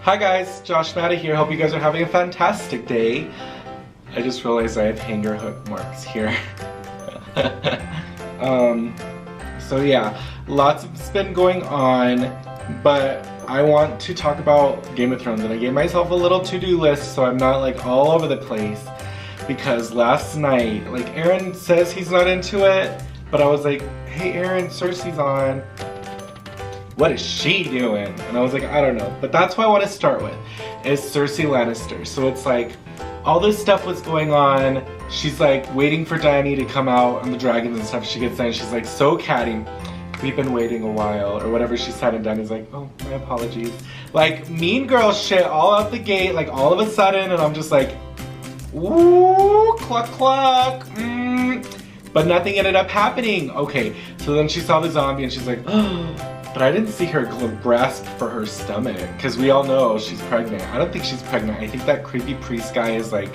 Hi guys, Josh Matta here. Hope you guys are having a fantastic day. I just realized I have hanger hook marks here. So yeah, lots has been going on, but I want to talk about Game of Thrones, and I gave myself a little to-do list so I'm not like all over the place, because last night, like, Aaron says he's not into it, but I was like, hey Aaron, Cersei's on. What is she doing? And I was like, I don't know. But that's what I want to start with, is Cersei Lannister. So it's like, all this stuff was going on. She's like waiting for Dany to come out on the dragons and stuff. She gets there and she's like so catty. We've been waiting a while, or whatever she said, and Dany's like, oh, my apologies. Like, mean girl shit all out the gate, like all of a sudden, and I'm just like, ooh, cluck cluck, But nothing ended up happening. Okay, so then she saw the zombie and she's like, oh. But I didn't see her grasp for her stomach, because we all know she's pregnant. I don't think she's pregnant. I think that creepy priest guy is like,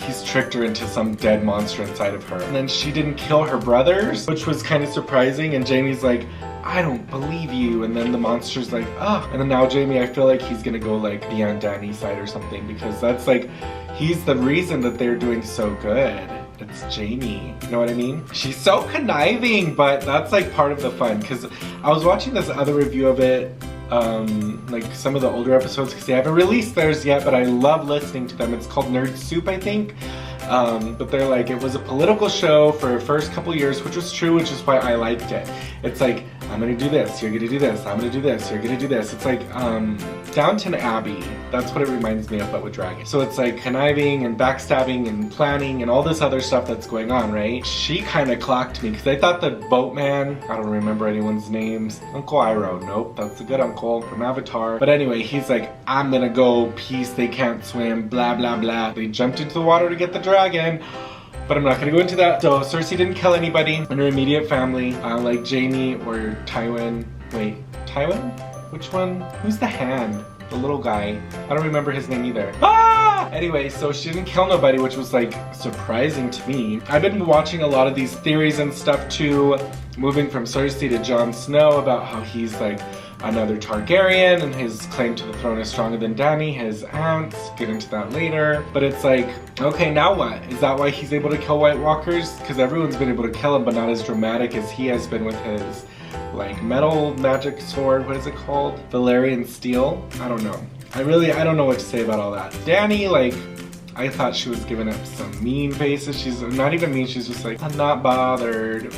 he's tricked her into some dead monster inside of her. And then she didn't kill her brothers, which was kind of surprising. And Jaime's like, I don't believe you. And then the monster's like, oh. And then now Jaime, I feel like he's gonna go like be on Dany's side or something, because that's like, he's the reason that they're doing so good. It's Jaime, you know what I mean? She's so conniving, but that's like part of the fun, because I was watching this other review of it, like some of the older episodes, because they haven't released theirs yet, but I love listening to them. It's called Nerd Soup, I think. But they're like, it was a political show for the first couple years, which was true, which is why I liked it. It's like, I'm gonna do this, you're gonna do this, I'm gonna do this, you're gonna do this. It's like Downton Abbey. That's what it reminds me of, but with dragons. So it's like conniving and backstabbing and planning and all this other stuff that's going on, right? She kind of clocked me, because I thought the boatman, I don't remember anyone's names. Uncle Iroh, nope, that's a good uncle from Avatar. But anyway, he's like, I'm gonna go, peace, they can't swim, blah, blah, blah. They jumped into the water to get the dragon. But I'm not gonna go into that. So Cersei didn't kill anybody in her immediate family, like Jaime or Tywin. Wait, Tywin? Which one? Who's the hand? The little guy. I don't remember his name either. Ah! Anyway, so she didn't kill nobody, which was like surprising to me. I've been watching a lot of these theories and stuff too, moving from Cersei to Jon Snow, about how he's like another Targaryen and his claim to the throne is stronger than Dany, his aunt. Get into that later. But it's like, okay, now what? Is that why he's able to kill White Walkers? Because everyone's been able to kill him, but not as dramatic as he has been with his like metal magic sword. What is it called? Valyrian steel? I don't know. I don't know what to say about all that. Dany, like, I thought she was giving up some mean faces. She's not even mean, she's just like, I'm not bothered.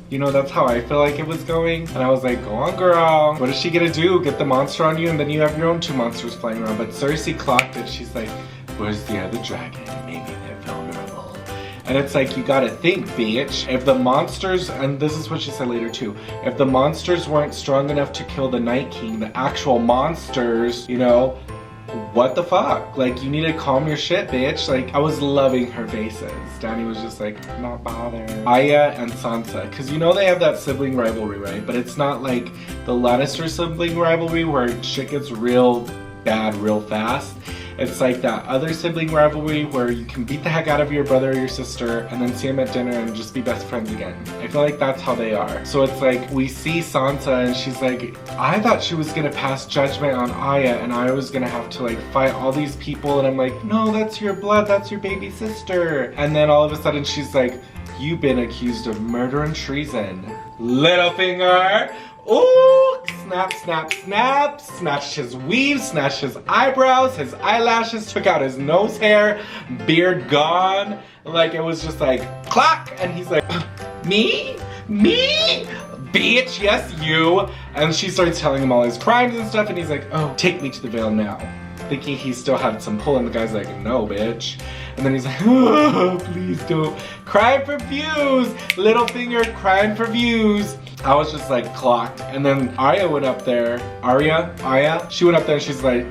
You know, that's how I feel like it was going. And I was like, go on girl. What is she gonna do? Get the monster on you and then you have your own two monsters flying around. But Cersei clocked it. She's like, where's the other dragon? Maybe they're vulnerable. And it's like, you gotta think, bitch. If the monsters, and this is what she said later too, if the monsters weren't strong enough to kill the Night King, the actual monsters, you know, what the fuck? Like, you need to calm your shit, bitch. Like, I was loving her faces. Dany was just like, not bothered. Arya and Sansa, because you know they have that sibling rivalry, right? But it's not like the Lannister sibling rivalry where shit gets real bad real fast. It's like that other sibling rivalry where you can beat the heck out of your brother or your sister and then see them at dinner and just be best friends again. I feel like that's how they are. So it's like, we see Sansa and she's like, I thought she was gonna pass judgment on Arya and I was gonna have to like fight all these people, and I'm like, no, that's your blood, that's your baby sister. And then all of a sudden she's like, you've been accused of murder and treason. Littlefinger. Ooh, snap, snap, snap, snatched his weave, snatched his eyebrows, his eyelashes, took out his nose hair, beard gone. Like, it was just like, clock, and he's like, me? Me? Bitch, yes, you. And she starts telling him all his crimes and stuff, and he's like, oh, take me to the Vale now. Thinking he still had some pull, and the guy's like, no, bitch. And then he's like, oh, please don't. Crying for views. Littlefinger crying for views. I was just like clocked. And then Arya went up there. Arya? She went up there and she's like,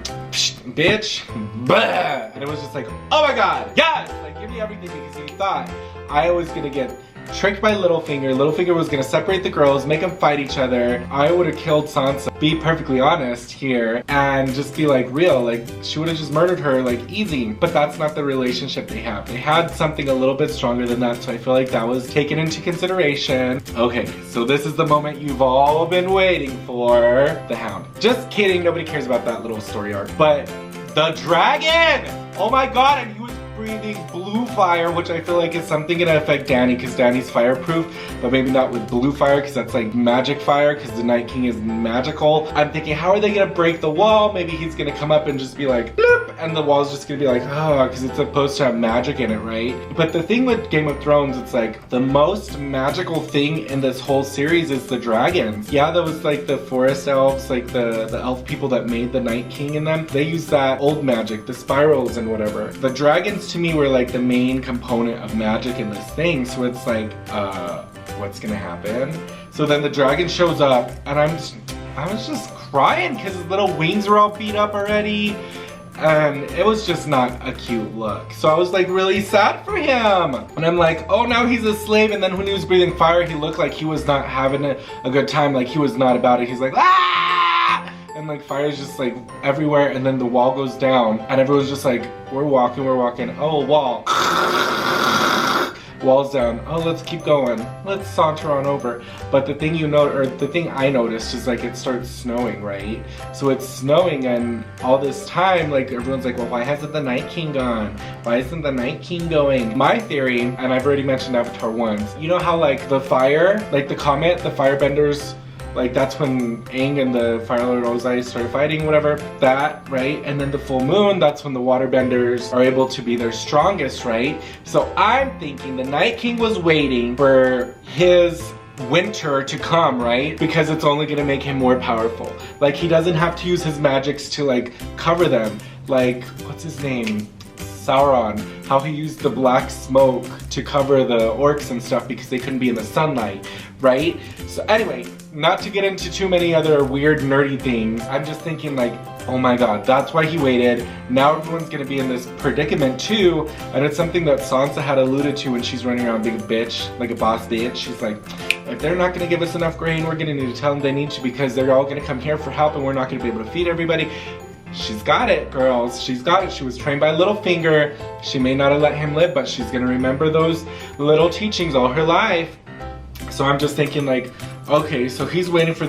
bitch. Bah! And it was just like, oh my god, yes! Like, give me everything, because he thought Arya was gonna get tricked by Littlefinger. Littlefinger was gonna separate the girls, make them fight each other. I would have killed Sansa, be perfectly honest here, and just be like real, like she would have just murdered her like easy. But that's not the relationship they have. They had something a little bit stronger than that, so I feel like that was taken into consideration. Okay, so this is the moment you've all been waiting for. The Hound. Just kidding, nobody cares about that little story arc. But the dragon! Oh my god, and he was breathing blue fire, which I feel like is something gonna affect Dany because Dany's fireproof, but maybe not with blue fire because that's like magic fire because the Night King is magical. I'm thinking, how are they gonna break the wall? Maybe he's gonna come up and just be like, bloop, and the wall's just gonna be like, oh, because it's supposed to have magic in it, right? But the thing with Game of Thrones, it's like the most magical thing in this whole series is the dragons. Yeah, there was like the forest elves, like the elf people that made the Night King in them. They use that old magic, the spirals and whatever. The dragons to me were like the main component of magic in this thing, so it's like, what's gonna happen? So then the dragon shows up, and I was just crying because his little wings were all beat up already, and it was just not a cute look. So I was like really sad for him, and I'm like, oh, now he's a slave. And then when he was breathing fire, he looked like he was not having a good time, like he was not about it. He's like, ah! And like fire's just like everywhere, and then the wall goes down, and everyone's just like, we're walking, oh, wall. Wall's down. Oh, let's keep going. Let's saunter on over. But the thing the thing I noticed is like it starts snowing, right? So it's snowing, and all this time, like everyone's like, well, why hasn't the Night King gone? Why isn't the Night King going? My theory, and I've already mentioned Avatar once, you know how like the fire, like the comet, the firebenders, like that's when Aang and the Fire Lord Ozai started fighting, whatever, that, right? And then the full moon, that's when the waterbenders are able to be their strongest, right? So I'm thinking the Night King was waiting for his winter to come, right? Because it's only gonna make him more powerful. Like he doesn't have to use his magics to like cover them. Like, what's his name? Sauron, how he used the black smoke to cover the orcs and stuff because they couldn't be in the sunlight, right? So anyway, not to get into too many other weird nerdy things, I'm just thinking like, oh my god, that's why he waited. Now everyone's gonna be in this predicament too, and it's something that Sansa had alluded to when she's running around being a bitch, like a boss bitch. She's like, if they're not gonna give us enough grain, we're gonna need to tell them they need to because they're all gonna come here for help and we're not gonna be able to feed everybody. She's got it, girls. She's got it. She was trained by Littlefinger. She may not have let him live, but she's gonna remember those little teachings all her life. So I'm just thinking like, okay, so he's waiting for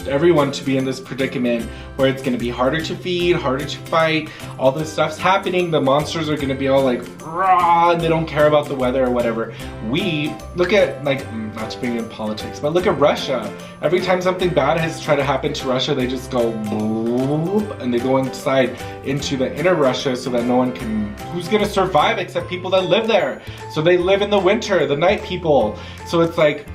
everyone to be in this predicament where it's gonna be harder to feed, harder to fight, all this stuff's happening, the monsters are gonna be all like, raw, and they don't care about the weather or whatever. We, look at, like, not to bring in politics, but look at Russia. Every time something bad has tried to happen to Russia, they just go, bloop, and they go inside into the inner Russia so that no one can, who's gonna survive except people that live there? So they live in the winter, the night people. So it's like,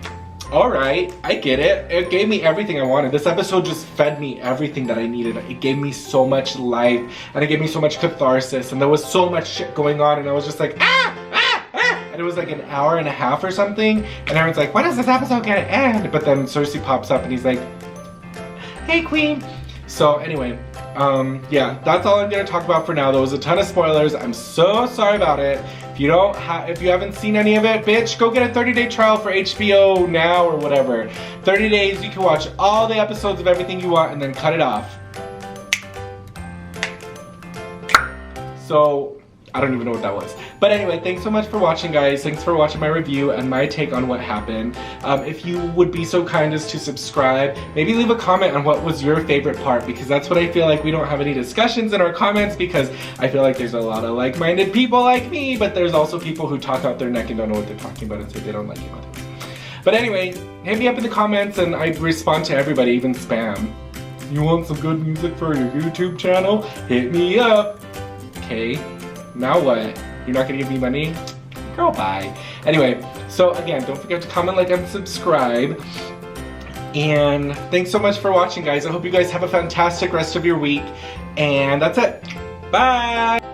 alright, I get it. It gave me everything I wanted. This episode just fed me everything that I needed. It gave me so much life, and it gave me so much catharsis, and there was so much shit going on, and I was just like, and it was like an hour and a half or something, and everyone's like, when is this episode gonna end? But then Cersei pops up and he's like, hey queen. So anyway, yeah, that's all I'm gonna talk about for now. There was a ton of spoilers. I'm so sorry about it. If you haven't seen any of it, bitch, go get a 30-day trial for HBO Now or whatever. 30 days, you can watch all the episodes of everything you want and then cut it off. So, I don't even know what that was. But anyway, thanks so much for watching, guys. Thanks for watching my review and my take on what happened. If you would be so kind as to subscribe, maybe leave a comment on what was your favorite part, because that's what I feel like we don't have any discussions in our comments, because I feel like there's a lot of like-minded people like me, but there's also people who talk out their neck and don't know what they're talking about and say they don't like emoticons. But anyway, hit me up in the comments and I respond to everybody, even spam. You want some good music for your YouTube channel? Hit me up. Okay, now what? You're not gonna give me money? Girl, bye. Anyway, so again, don't forget to comment, like, and subscribe. And thanks so much for watching, guys. I hope you guys have a fantastic rest of your week. And that's it. Bye!